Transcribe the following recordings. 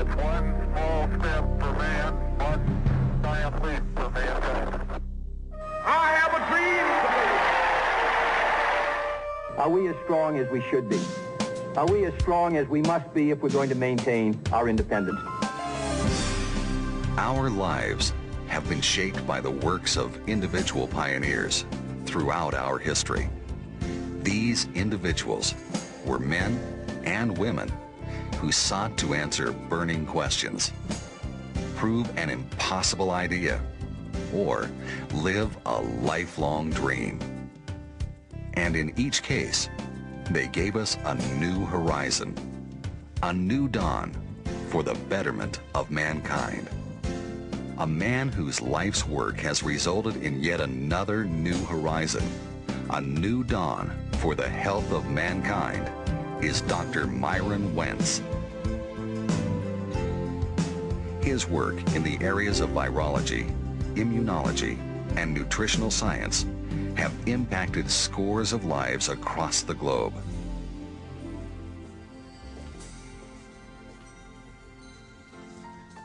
That's one small step for man, one giant leap for mankind. I have a dream. Are we as strong as we should be? Are we as strong as we must be if we're going to maintain our independence? Our lives have been shaped by the works of individual pioneers throughout our history. These individuals were men and women who sought to answer burning questions, prove an impossible idea, or live a lifelong dream. And in each case, they gave us a new horizon, a new dawn for the betterment of mankind. A man whose life's work has resulted in yet another new horizon, a new dawn for the health of mankind, is Dr. Myron Wentz. His work in the areas of virology, immunology, and nutritional science have impacted scores of lives across the globe.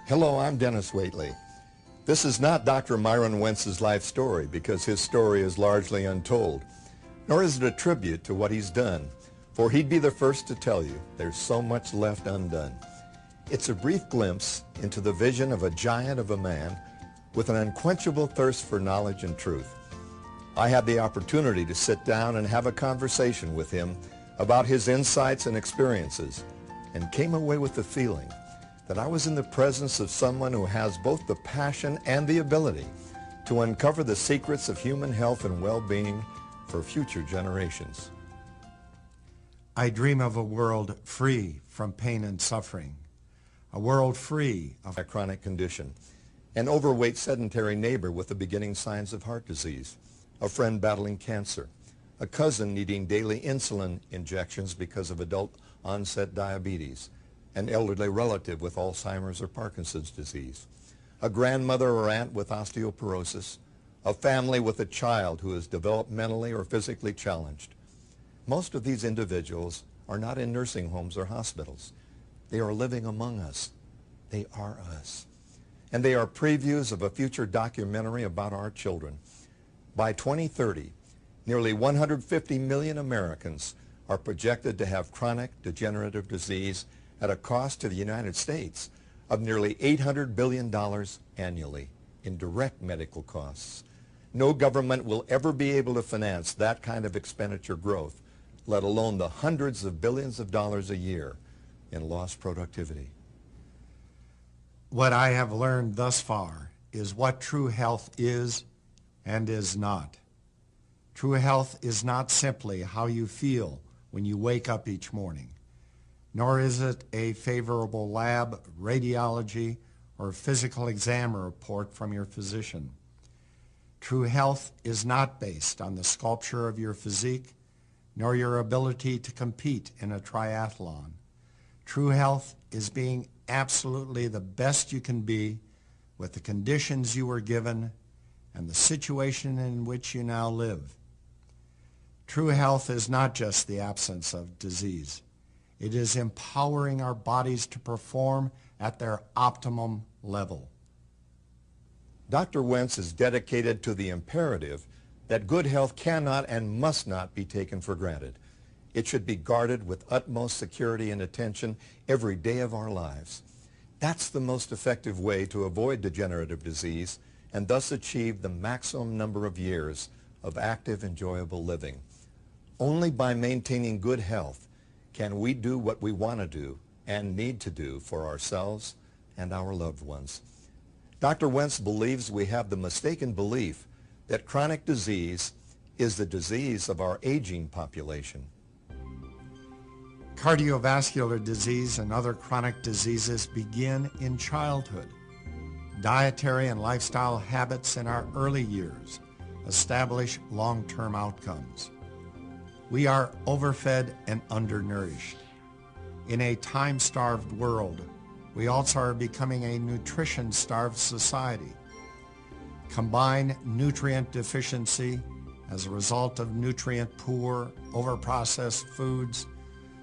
Hello, I'm Dennis Waitley. This is not Dr. Myron Wentz's life story because his story is largely untold, nor is it a tribute to what he's done, for he'd be the first to tell you there's so much left undone. It's a brief glimpse into the vision of a giant of a man with an unquenchable thirst for knowledge and truth. I had the opportunity to sit down and have a conversation with him about his insights and experiences, and came away with the feeling that I was in the presence of someone who has both the passion and the ability to uncover the secrets of human health and well-being for future generations. I dream of a world free from pain and suffering, a world free of a chronic condition, an overweight sedentary neighbor with the beginning signs of heart disease, a friend battling cancer, a cousin needing daily insulin injections because of adult onset diabetes, an elderly relative with Alzheimer's or Parkinson's disease, a grandmother or aunt with osteoporosis, a family with a child who is developmentally or physically challenged. Most of these individuals are not in nursing homes or hospitals. They are living among us. They are us. And they are previews of a future documentary about our children. By 2030, nearly 150 million Americans are projected to have chronic degenerative disease at a cost to the United States of nearly $800 billion annually in direct medical costs. No government will ever be able to finance that kind of expenditure growth, let alone the hundreds of billions of dollars a year in lost productivity. What I have learned thus far is what true health is and is not. True health is not simply how you feel when you wake up each morning, nor is it a favorable lab, radiology, or physical exam report from your physician. True health is not based on the sculpture of your physique, nor your ability to compete in a triathlon. True health is being absolutely the best you can be with the conditions you were given and the situation in which you now live. True health is not just the absence of disease. It is empowering our bodies to perform at their optimum level. Dr. Wentz is dedicated to the imperative that good health cannot and must not be taken for granted. It should be guarded with utmost security and attention every day of our lives. That's the most effective way to avoid degenerative disease and thus achieve the maximum number of years of active, enjoyable living. Only by maintaining good health can we do what we want to do and need to do for ourselves and our loved ones. Dr. Wentz believes we have the mistaken belief that chronic disease is the disease of our aging population. Cardiovascular disease and other chronic diseases begin in childhood. Dietary and lifestyle habits in our early years establish long-term outcomes. We are overfed and undernourished. In a time-starved world, we also are becoming a nutrition-starved society. Combine nutrient deficiency as a result of nutrient-poor, overprocessed foods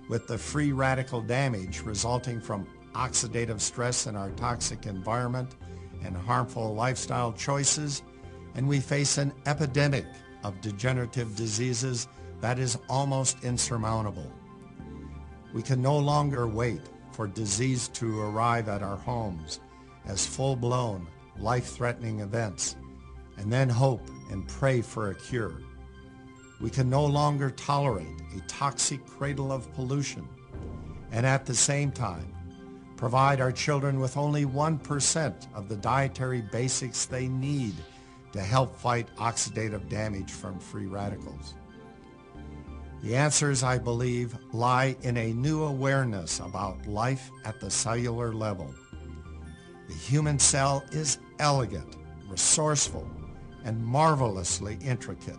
with the free radical damage resulting from oxidative stress in our toxic environment and harmful lifestyle choices, and we face an epidemic of degenerative diseases that is almost insurmountable. We can no longer wait for disease to arrive at our homes as full-blown, life-threatening events, and then hope and pray for a cure. We can no longer tolerate a toxic cradle of pollution and at the same time provide our children with only 1% of the dietary basics they need to help fight oxidative damage from free radicals. The answers, I believe, lie in a new awareness about life at the cellular level. The human cell is elegant, resourceful, and marvelously intricate.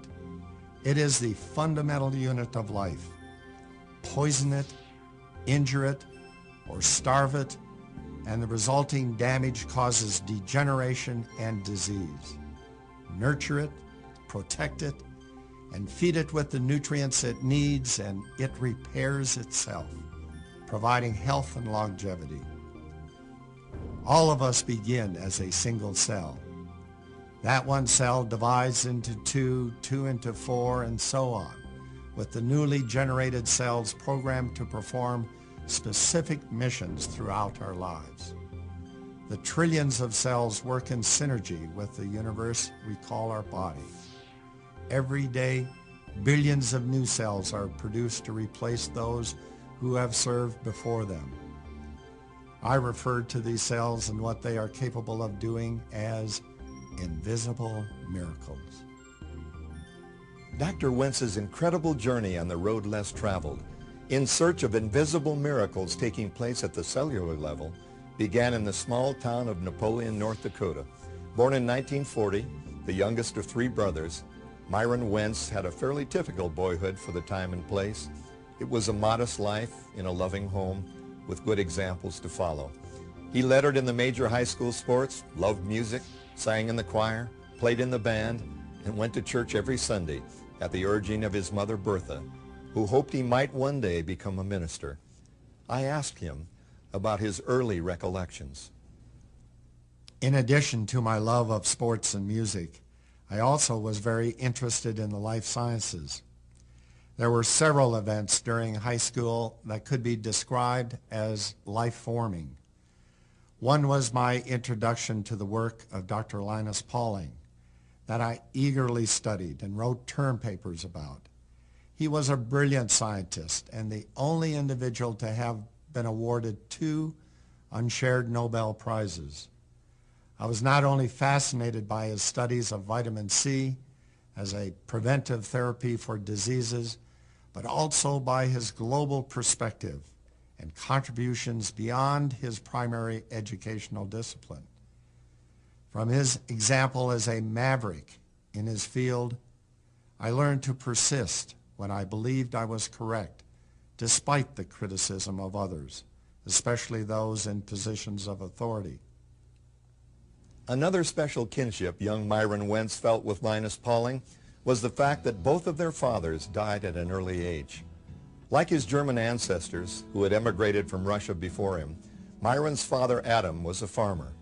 It is the fundamental unit of life. Poison it, injure it, or starve it, and the resulting damage causes degeneration and disease. Nurture it, protect it, and feed it with the nutrients it needs, and it repairs itself, providing health and longevity. All of us begin as a single cell. That one cell divides into two, two into four, and so on, with the newly generated cells programmed to perform specific missions throughout our lives. The trillions of cells work in synergy with the universe we call our body. Every day, billions of new cells are produced to replace those who have served before them. I refer to these cells and what they are capable of doing as invisible miracles. Dr. Wentz's incredible journey on the road less traveled, in search of invisible miracles taking place at the cellular level, began in the small town of Napoleon, North Dakota. Born in 1940, the youngest of three brothers, Myron Wentz had a fairly typical boyhood for the time and place. It was a modest life in a loving home with good examples to follow. He lettered in the major high school sports, loved music, sang in the choir, played in the band, and went to church every Sunday at the urging of his mother Bertha, who hoped he might one day become a minister. I asked him about his early recollections. In addition to my love of sports and music, I also was very interested in the life sciences. There were several events during high school that could be described as life-forming. One was my introduction to the work of Dr. Linus Pauling that I eagerly studied and wrote term papers about. He was a brilliant scientist and the only individual to have been awarded 2 unshared Nobel Prizes. I was not only fascinated by his studies of vitamin C as a preventive therapy for diseases, but also by his global perspective and contributions beyond his primary educational discipline. From his example as a maverick in his field, I learned to persist when I believed I was correct, despite the criticism of others, especially those in positions of authority. Another special kinship young Myron Wentz felt with Linus Pauling was the fact that both of their fathers died at an early age. Like his German ancestors, who had emigrated from Russia before him, Myron's father Adam was a farmer.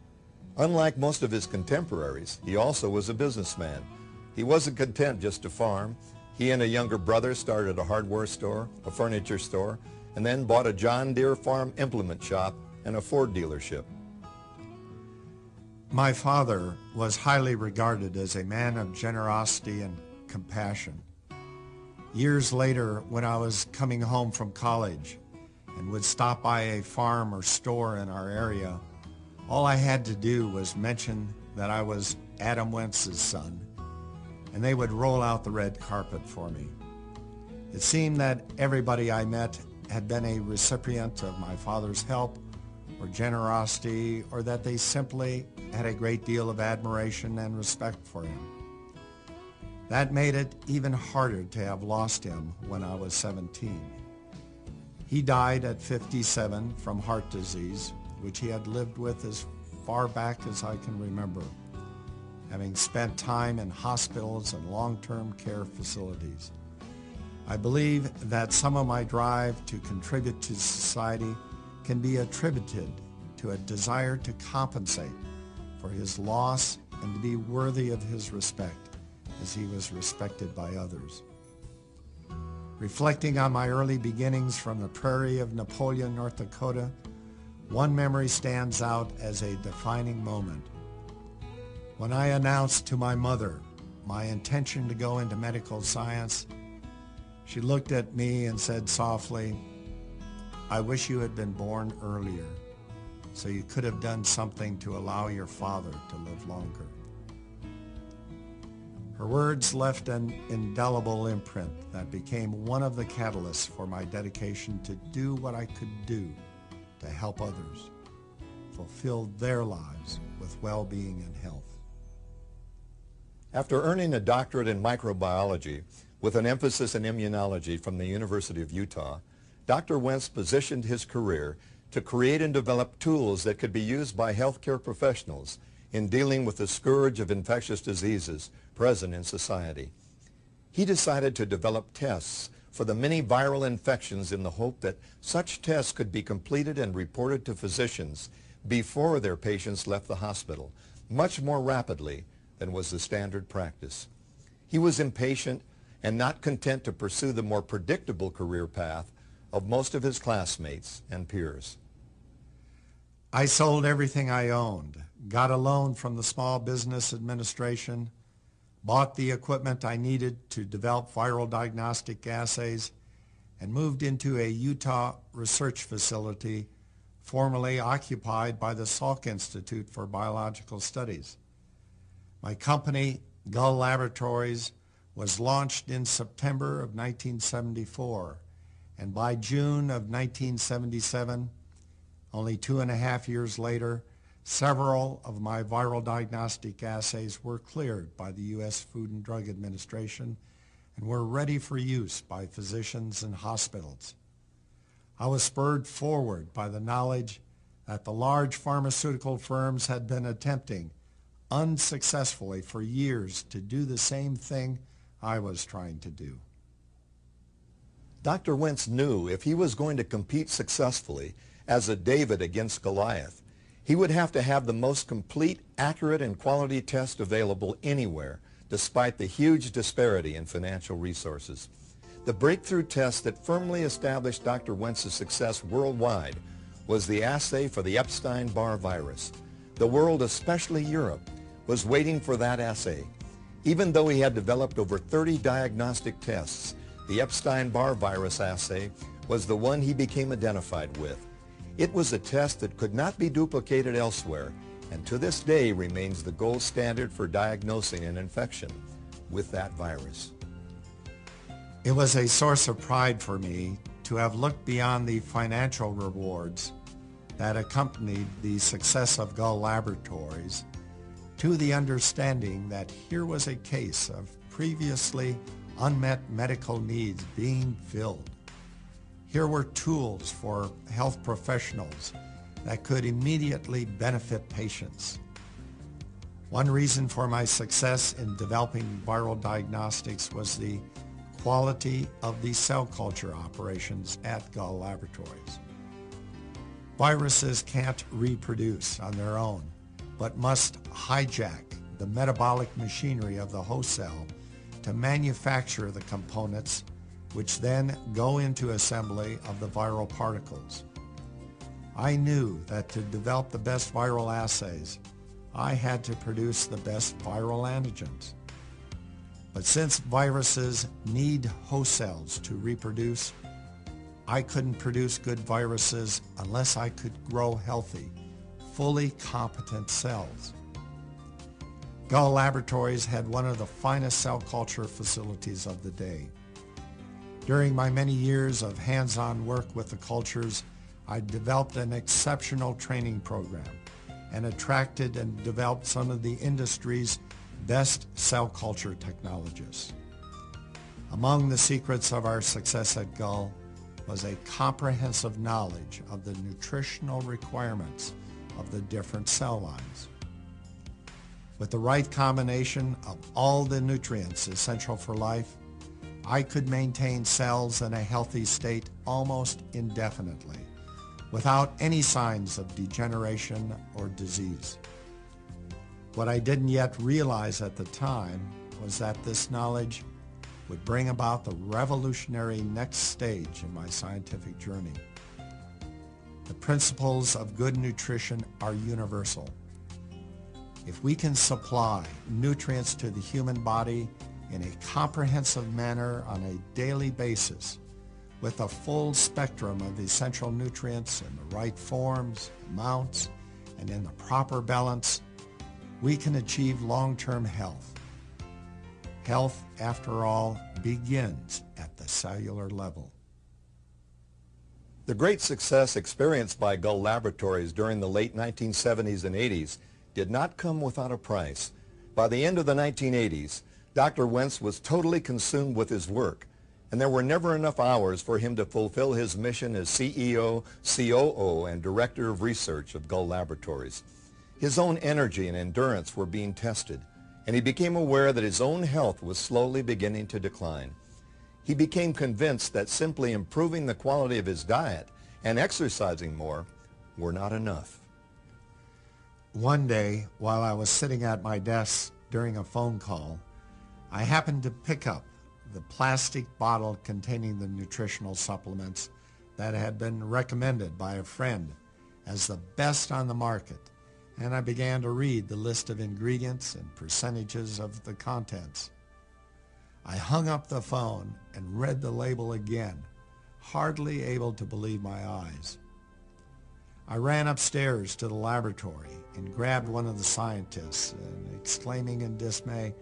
Unlike most of his contemporaries, he also was a businessman. He wasn't content just to farm. He and a younger brother started a hardware store, a furniture store, and then bought a John Deere farm implement shop and a Ford dealership. My father was highly regarded as a man of generosity and compassion. Years later, when I was coming home from college and would stop by a farm or store in our area, all I had to do was mention that I was Adam Wentz's son, and they would roll out the red carpet for me. It seemed that everybody I met had been a recipient of my father's help or generosity, or that they simply had a great deal of admiration and respect for him. That made it even harder to have lost him when I was 17. He died at 57 from heart disease, which he had lived with as far back as I can remember, having spent time in hospitals and long-term care facilities. I believe that some of my drive to contribute to society can be attributed to a desire to compensate for his loss and to be worthy of his respect as he was respected by others. Reflecting on my early beginnings from the prairie of Napoleon, North Dakota, one memory stands out as a defining moment. When I announced to my mother my intention to go into medical science, she looked at me and said softly, "I wish you had been born earlier, so you could have done something to allow your father to live longer." Her words left an indelible imprint that became one of the catalysts for my dedication to do what I could do to help others fulfill their lives with well-being and health. After earning a doctorate in microbiology with an emphasis in immunology from the University of Utah, Dr. Wentz positioned his career to create and develop tools that could be used by healthcare professionals in dealing with the scourge of infectious diseases present in society. He decided to develop tests for the many viral infections in the hope that such tests could be completed and reported to physicians before their patients left the hospital, much more rapidly than was the standard practice. He was impatient and not content to pursue the more predictable career path of most of his classmates and peers. I sold everything I owned, got a loan from the Small Business Administration, bought the equipment I needed to develop viral diagnostic assays, and moved into a Utah research facility formerly occupied by the Salk Institute for Biological Studies. My company, Gull Laboratories, was launched in September of 1974, and by June of 1977, only 2.5 years later, several of my viral diagnostic assays were cleared by the U.S. Food and Drug Administration and were ready for use by physicians and hospitals. I was spurred forward by the knowledge that the large pharmaceutical firms had been attempting unsuccessfully for years to do the same thing I was trying to do. Dr. Wentz knew if he was going to compete successfully as a David against Goliath, he would have to have the most complete, accurate, and quality test available anywhere, despite the huge disparity in financial resources. The breakthrough test that firmly established Dr. Wentz's success worldwide was the assay for the Epstein-Barr virus. The world, especially Europe, was waiting for that assay. Even though he had developed over 30 diagnostic tests, the Epstein-Barr virus assay was the one he became identified with. It was a test that could not be duplicated elsewhere, and to this day remains the gold standard for diagnosing an infection with that virus. It was a source of pride for me to have looked beyond the financial rewards that accompanied the success of Gull Laboratories to the understanding that here was a case of previously unmet medical needs being filled. Here were tools for health professionals that could immediately benefit patients. One reason for my success in developing viral diagnostics was the quality of the cell culture operations at Gull Laboratories. Viruses can't reproduce on their own, but must hijack the metabolic machinery of the host cell to manufacture the components which then go into assembly of the viral particles. I knew that to develop the best viral assays, I had to produce the best viral antigens. But since viruses need host cells to reproduce, I couldn't produce good viruses unless I could grow healthy, fully competent cells. Gull Laboratories had one of the finest cell culture facilities of the day. During my many years of hands-on work with the cultures, I developed an exceptional training program and attracted and developed some of the industry's best cell culture technologists. Among the secrets of our success at Gull was a comprehensive knowledge of the nutritional requirements of the different cell lines. With the right combination of all the nutrients essential for life, I could maintain cells in a healthy state almost indefinitely, without any signs of degeneration or disease. What I didn't yet realize at the time was that this knowledge would bring about the revolutionary next stage in my scientific journey. The principles of good nutrition are universal. If we can supply nutrients to the human body in a comprehensive manner on a daily basis, with a full spectrum of essential nutrients in the right forms, amounts, and in the proper balance, we can achieve long-term health. Health, after all, begins at the cellular level. The great success experienced by Gull Laboratories during the late 1970s and 80s did not come without a price. By the end of the 1980s, Dr. Wentz was totally consumed with his work, and there were never enough hours for him to fulfill his mission as CEO, COO, and Director of Research of Gull Laboratories. His own energy and endurance were being tested, and he became aware that his own health was slowly beginning to decline. He became convinced that simply improving the quality of his diet and exercising more were not enough. One day, while I was sitting at my desk during a phone call, I happened to pick up the plastic bottle containing the nutritional supplements that had been recommended by a friend as the best on the market, and I began to read the list of ingredients and percentages of the contents. I hung up the phone and read the label again, hardly able to believe my eyes. I ran upstairs to the laboratory and grabbed one of the scientists, and exclaiming in dismay,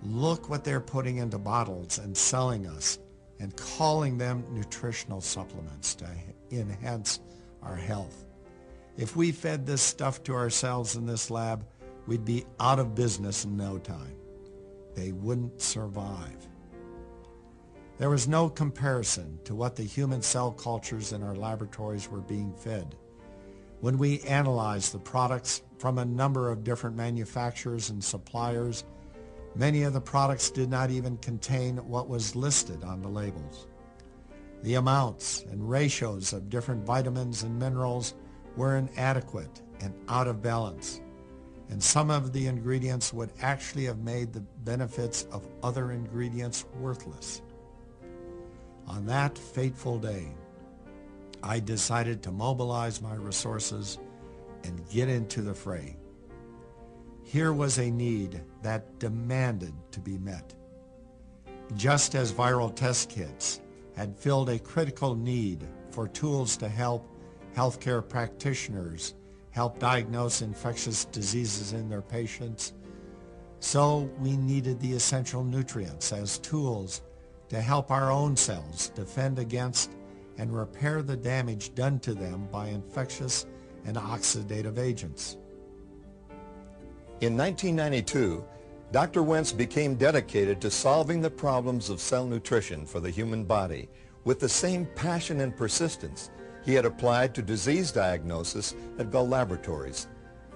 "Look what they're putting into bottles and selling us and calling them nutritional supplements to enhance our health. If we fed this stuff to ourselves in this lab, we'd be out of business in no time. They wouldn't survive." There was no comparison to what the human cell cultures in our laboratories were being fed. When we analyzed the products from a number of different manufacturers and suppliers, many of the products did not even contain what was listed on the labels. The amounts and ratios of different vitamins and minerals were inadequate and out of balance, and some of the ingredients would actually have made the benefits of other ingredients worthless. On that fateful day, I decided to mobilize my resources and get into the fray. Here was a need that demanded to be met. Just as viral test kits had filled a critical need for tools to help healthcare practitioners help diagnose infectious diseases in their patients, so we needed the essential nutrients as tools to help our own cells defend against and repair the damage done to them by infectious and oxidative agents. In 1992, Dr. Wentz became dedicated to solving the problems of cell nutrition for the human body with the same passion and persistence he had applied to disease diagnosis at Gull Laboratories.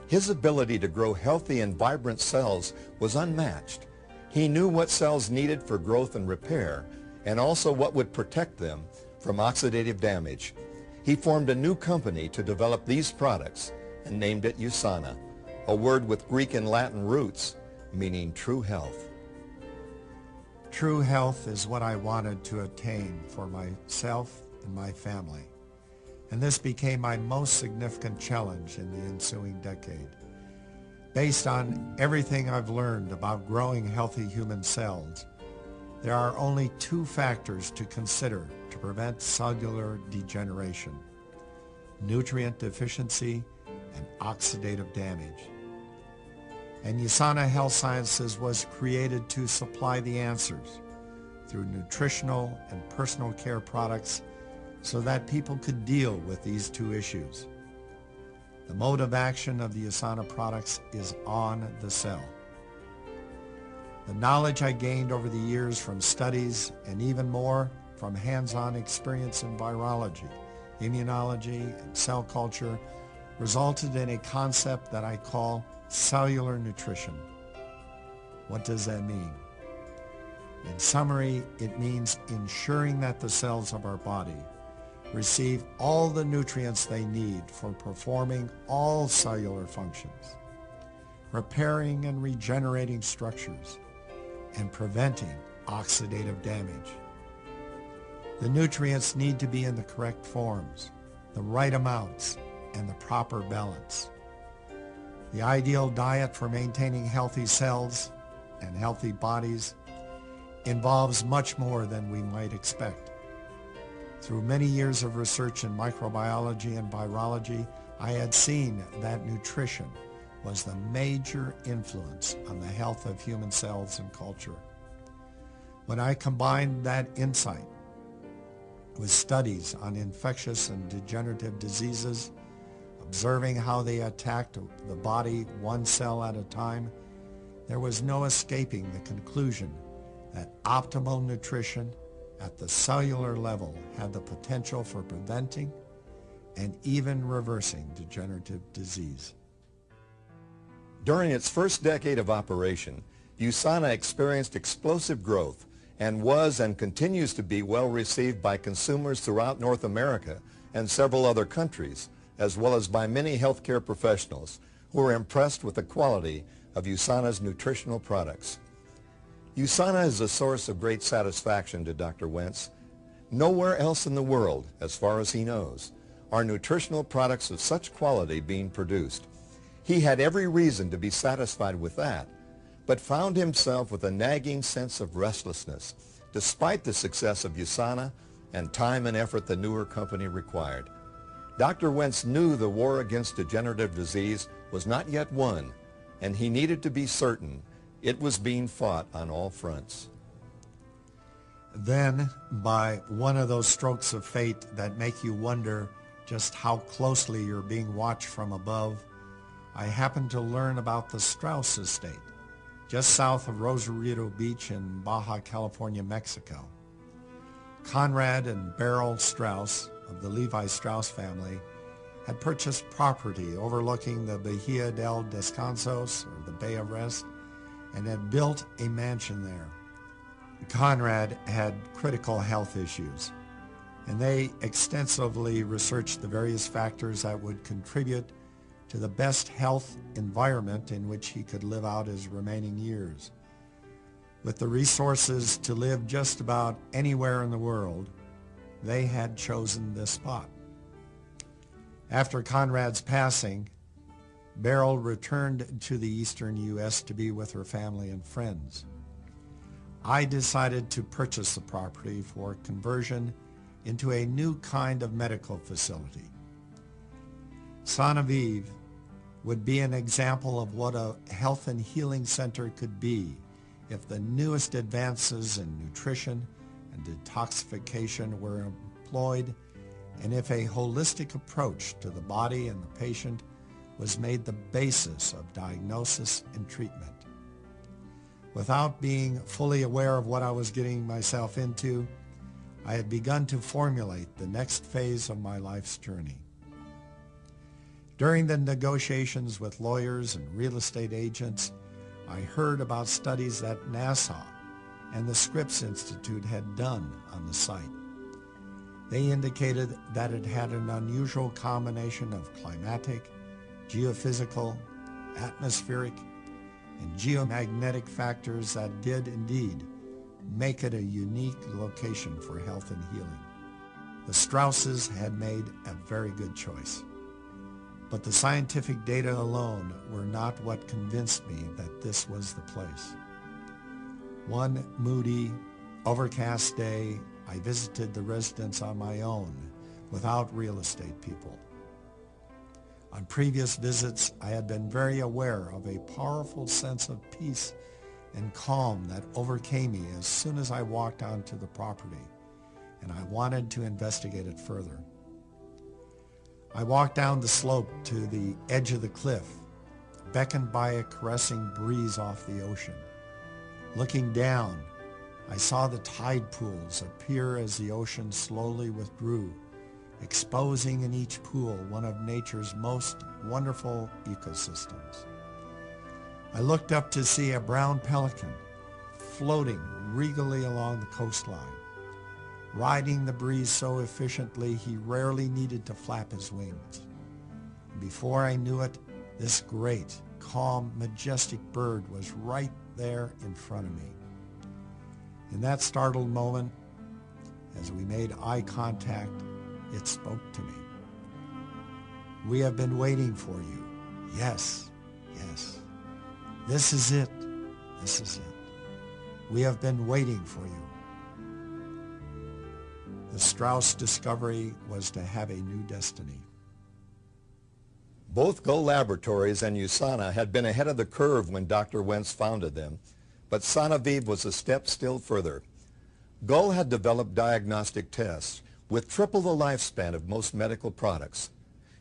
His ability to grow healthy and vibrant cells was unmatched. He knew what cells needed for growth and repair, and also what would protect them from oxidative damage. He formed a new company to develop these products and named it USANA, a word with Greek and Latin roots meaning true health. True health is what I wanted to attain for myself and my family, and this became my most significant challenge in the ensuing decade. Based on everything I've learned about growing healthy human cells, there are only two factors to consider to prevent cellular degeneration: nutrient deficiency and oxidative damage. And USANA Health Sciences was created to supply the answers through nutritional and personal care products so that people could deal with these two issues. The mode of action of the USANA products is on the cell. The knowledge I gained over the years from studies and even more from hands-on experience in virology, immunology, and cell culture resulted in a concept that I call cellular nutrition. What does that mean? In summary, it means ensuring that the cells of our body receive all the nutrients they need for performing all cellular functions, repairing and regenerating structures, and preventing oxidative damage. The nutrients need to be in the correct forms, the right amounts, and the proper balance. The ideal diet for maintaining healthy cells and healthy bodies involves much more than we might expect. Through many years of research in microbiology and virology, I had seen that nutrition was the major influence on the health of human cells and culture. When I combined that insight with studies on infectious and degenerative diseases, observing how they attacked the body one cell at a time, there was no escaping the conclusion that optimal nutrition at the cellular level had the potential for preventing and even reversing degenerative disease. During its first decade of operation, USANA experienced explosive growth and was and continues to be well received by consumers throughout North America and several other countries, as well as by many healthcare professionals who are impressed with the quality of USANA's nutritional products. USANA is a source of great satisfaction to Dr. Wentz. Nowhere else in the world, as far as he knows, are nutritional products of such quality being produced. He had every reason to be satisfied with that, but found himself with a nagging sense of restlessness, despite the success of USANA and time and effort the newer company required. Dr. Wentz knew the war against degenerative disease was not yet won, and he needed to be certain it was being fought on all fronts. Then, by one of those strokes of fate that make you wonder just how closely you're being watched from above, I happened to learn about the Strauss estate, just south of Rosarito Beach in Baja California, Mexico. Conrad and Beryl Strauss of the Levi Strauss family had purchased property overlooking the Bahia del Descansos, or the Bay of Rest, and had built a mansion there. Conrad had critical health issues, and they extensively researched the various factors that would contribute to the best health environment in which he could live out his remaining years. With the resources to live just about anywhere in the world, they had chosen this spot. After Conrad's passing, Beryl returned to the eastern U.S. to be with her family and friends. I decided to purchase the property for conversion into a new kind of medical facility. Saint-Aviv would be an example of what a health and healing center could be if the newest advances in nutrition and detoxification were employed, and if a holistic approach to the body and the patient was made the basis of diagnosis and treatment. Without being fully aware of what I was getting myself into, I had begun to formulate the next phase of my life's journey. During the negotiations with lawyers and real estate agents, I heard about studies that NASA and the Scripps Institute had done on the site. They indicated that it had an unusual combination of climatic, geophysical, atmospheric, and geomagnetic factors that did indeed make it a unique location for health and healing. The Strausses had made a very good choice. But the scientific data alone were not what convinced me that this was the place. One moody, overcast day, I visited the residence on my own, without real estate people. On previous visits, I had been very aware of a powerful sense of peace and calm that overcame me as soon as I walked onto the property, and I wanted to investigate it further. I walked down the slope to the edge of the cliff, beckoned by a caressing breeze off the ocean. Looking down, I saw the tide pools appear as the ocean slowly withdrew, exposing in each pool one of nature's most wonderful ecosystems. I looked up to see a brown pelican floating regally along the coastline. riding the breeze so efficiently he rarely needed to flap his wings. Before I knew it, this great, calm, majestic bird was right there in front of me. In that startled moment, as we made eye contact, it spoke to me. "We have been waiting for you. Yes, yes. This is it. This is it. We have been waiting for you." The Strauss discovery was to have a new destiny. Both Gull Laboratories and USANA had been ahead of the curve when Dr. Wentz founded them, but Sanaviv was a step still further. Gull had developed diagnostic tests with triple the lifespan of most medical products.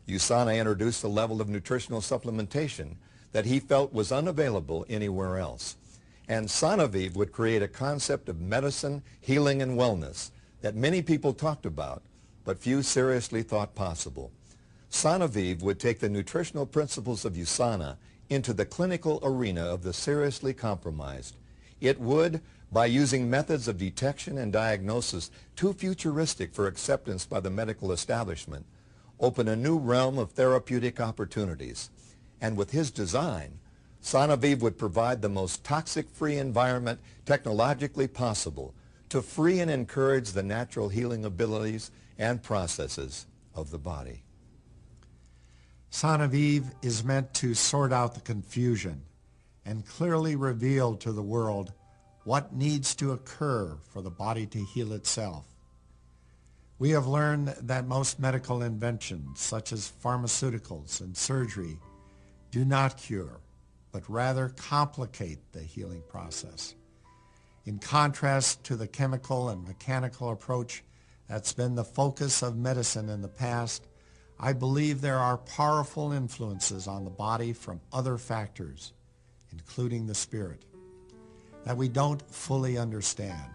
USANA introduced a level of nutritional supplementation that he felt was unavailable anywhere else. And Sanaviv would create a concept of medicine, healing, and wellness that many people talked about, but few seriously thought possible. Sanaviv would take the nutritional principles of USANA into the clinical arena of the seriously compromised. It would, by using methods of detection and diagnosis too futuristic for acceptance by the medical establishment, open a new realm of therapeutic opportunities. And with his design, Sanaviv would provide the most toxic-free environment technologically possible to free and encourage the natural healing abilities and processes of the body. Sanaviv is meant to sort out the confusion and clearly reveal to the world what needs to occur for the body to heal itself. We have learned that most medical inventions, such as pharmaceuticals and surgery, do not cure, but rather complicate the healing process. In contrast to the chemical and mechanical approach that's been the focus of medicine in the past, I believe there are powerful influences on the body from other factors, including the spirit, that we don't fully understand.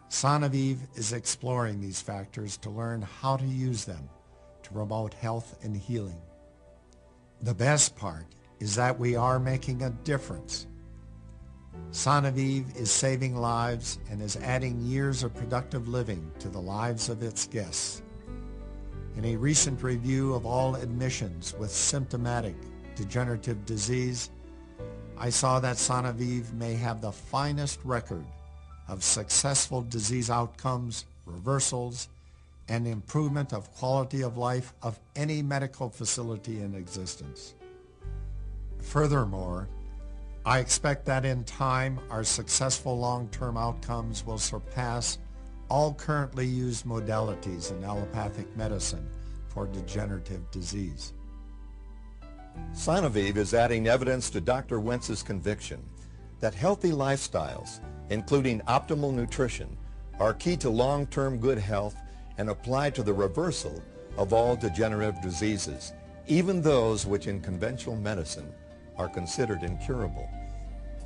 Sanaviv is exploring these factors to learn how to use them to promote health and healing. The best part is that we are making a difference. Sanaviv is saving lives and is adding years of productive living to the lives of its guests. In a recent review of all admissions with symptomatic degenerative disease, I saw that Sanaviv may have the finest record of successful disease outcomes, reversals, and improvement of quality of life of any medical facility in existence. Furthermore, I expect that in time our successful long-term outcomes will surpass all currently used modalities in allopathic medicine for degenerative disease. Sanaviv is adding evidence to Dr. Wentz's conviction that healthy lifestyles, including optimal nutrition, are key to long-term good health and apply to the reversal of all degenerative diseases, even those which in conventional medicine are considered incurable.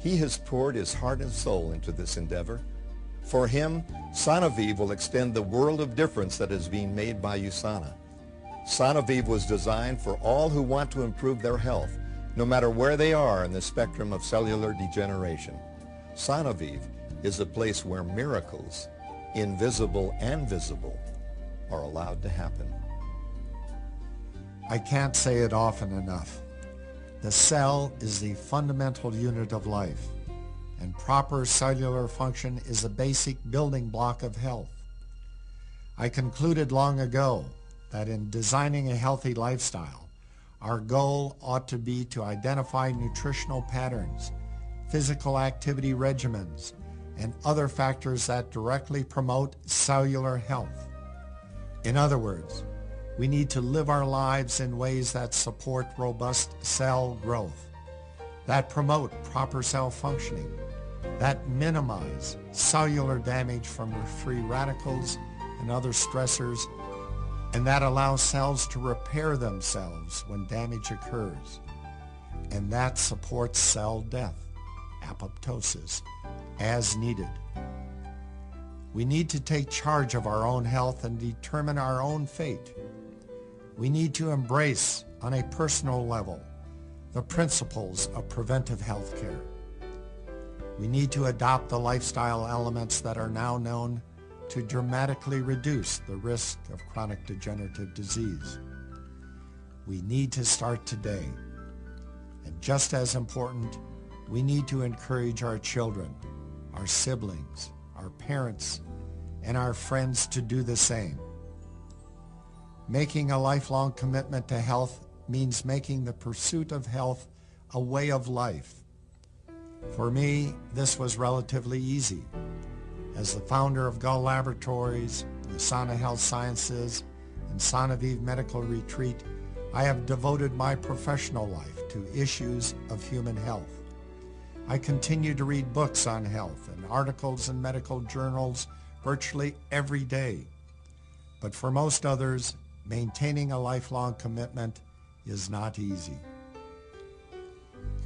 He has poured his heart and soul into this endeavor. For him, Sanaviv will extend the world of difference that is being made by USANA. Sanaviv was designed for all who want to improve their health, no matter where they are in the spectrum of cellular degeneration. Sanaviv is a place where miracles, invisible and visible, are allowed to happen. I can't say it often enough. The cell is the fundamental unit of life, and proper cellular function is a basic building block of health. I concluded long ago that in designing a healthy lifestyle, our goal ought to be to identify nutritional patterns, physical activity regimens, and other factors that directly promote cellular health. In other words, we need to live our lives in ways that support robust cell growth, that promote proper cell functioning, that minimize cellular damage from free radicals and other stressors, and that allow cells to repair themselves when damage occurs, and that supports cell death, apoptosis, as needed. We need to take charge of our own health and determine our own fate. We need to embrace, on a personal level, the principles of preventive health care. We need to adopt the lifestyle elements that are now known to dramatically reduce the risk of chronic degenerative disease. We need to start today. And just as important, we need to encourage our children, our siblings, our parents, and our friends to do the same. Making a lifelong commitment to health means making the pursuit of health a way of life. For me, this was relatively easy. As the founder of Gull Laboratories, USANA Health Sciences, and Sonavive Medical Retreat, I have devoted my professional life to issues of human health. I continue to read books on health and articles in medical journals virtually every day. But for most others, maintaining a lifelong commitment is not easy.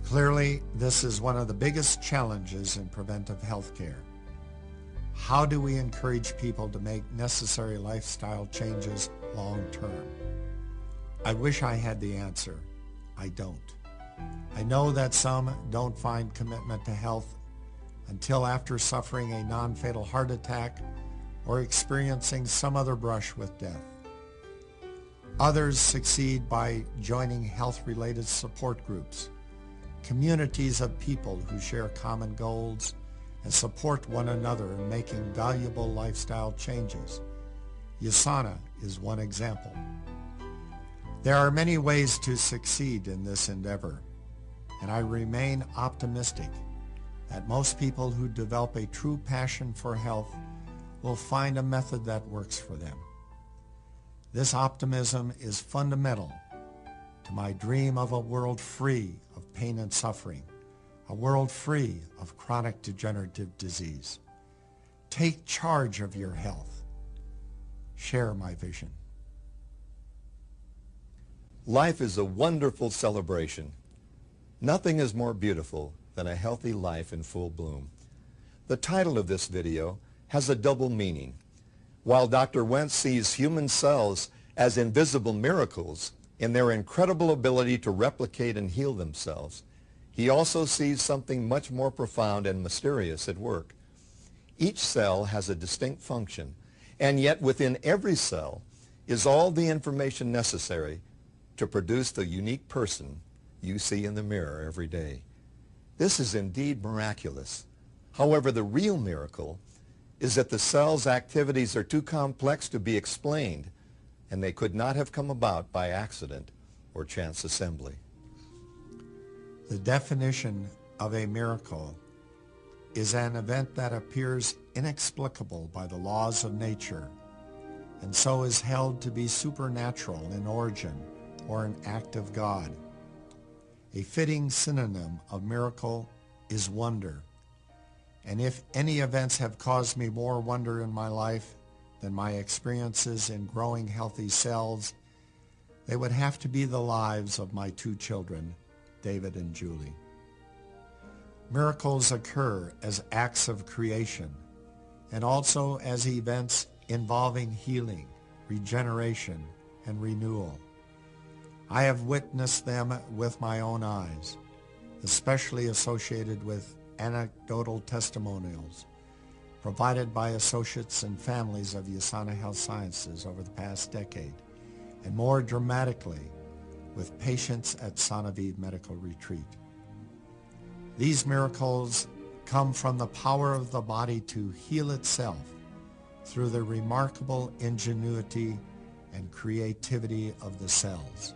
Clearly, this is one of the biggest challenges in preventive health care. How do we encourage people to make necessary lifestyle changes long term? I wish I had the answer. I don't. I know that some don't find commitment to health until after suffering a non-fatal heart attack or experiencing some other brush with death. Others succeed by joining health-related support groups, communities of people who share common goals and support one another in making valuable lifestyle changes. USANA is one example. There are many ways to succeed in this endeavor, and I remain optimistic that most people who develop a true passion for health will find a method that works for them. This optimism is fundamental to my dream of a world free of pain and suffering, a world free of chronic degenerative disease. Take charge of your health. Share my vision. Life is a wonderful celebration. Nothing is more beautiful than a healthy life in full bloom. The title of this video has a double meaning. While Dr. Wentz sees human cells as invisible miracles in their incredible ability to replicate and heal themselves, he also sees something much more profound and mysterious at work. Each cell has a distinct function, and yet within every cell is all the information necessary to produce the unique person you see in the mirror every day. This is indeed miraculous. However, the real miracle is that the cell's activities are too complex to be explained, and they could not have come about by accident or chance assembly. The definition of a miracle is an event that appears inexplicable by the laws of nature, and so is held to be supernatural in origin or an act of God. A fitting synonym of miracle is wonder. And if any events have caused me more wonder in my life than my experiences in growing healthy cells, they would have to be the lives of my two children, David and Julie. Miracles occur as acts of creation and also as events involving healing, regeneration, and renewal. I have witnessed them with my own eyes, especially associated with anecdotal testimonials provided by associates and families of USANA Health Sciences over the past decade, and more dramatically with patients at Sonavive Medical Retreat. These miracles come from the power of the body to heal itself through the remarkable ingenuity and creativity of the cells.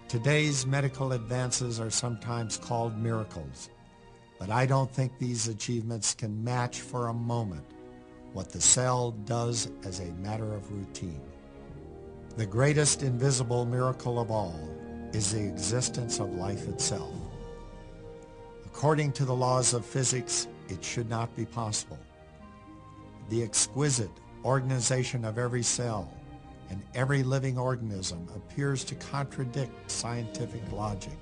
Today's medical advances are sometimes called miracles, but I don't think these achievements can match for a moment what the cell does as a matter of routine. The greatest invisible miracle of all is the existence of life itself. According to the laws of physics, it should not be possible. The exquisite organization of every cell and every living organism appears to contradict scientific logic.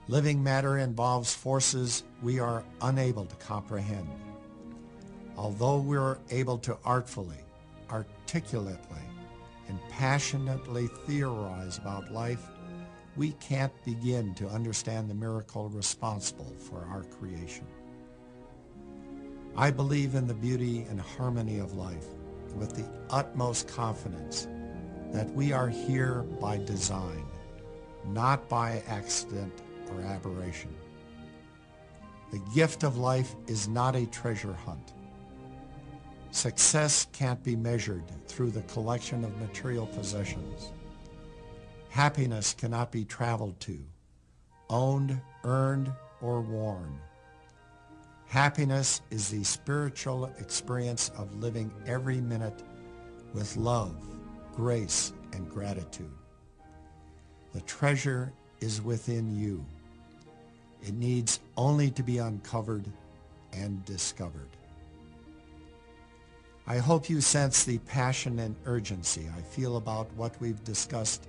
Living matter involves forces we are unable to comprehend. Although we're able to artfully, articulately, and passionately theorize about life, we can't begin to understand the miracle responsible for our creation. I believe in the beauty and harmony of life with the utmost confidence that we are here by design, not by accident or aberration. The gift of life is not a treasure hunt. Success can't be measured through the collection of material possessions. Happiness cannot be traveled to, owned, earned, or worn. Happiness is the spiritual experience of living every minute with love, grace, and gratitude. The treasure is within you. It needs only to be uncovered and discovered. I hope you sense the passion and urgency I feel about what we've discussed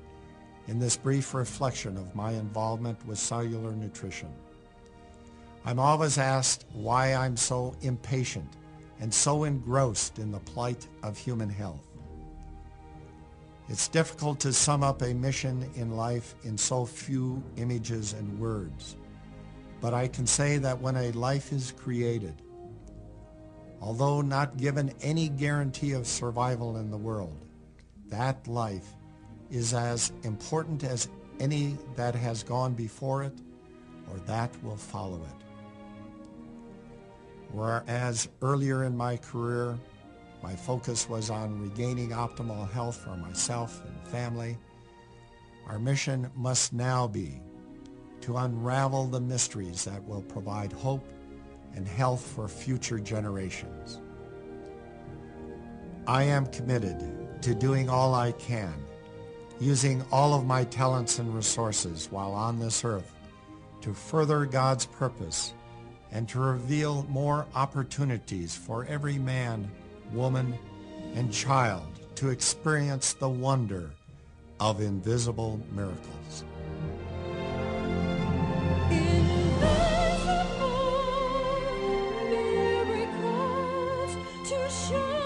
in this brief reflection of my involvement with cellular nutrition. I'm always asked why I'm so impatient and so engrossed in the plight of human health. It's difficult to sum up a mission in life in so few images and words, but I can say that when a life is created, although not given any guarantee of survival in the world, that life is as important as any that has gone before it or that will follow it. Whereas earlier in my career, my focus was on regaining optimal health for myself and family, our mission must now be to unravel the mysteries that will provide hope and health for future generations. I am committed to doing all I can, using all of my talents and resources while on this earth to further God's purpose and to reveal more opportunities for every man, woman, and child to experience the wonder of invisible miracles. Invisible miracles to show.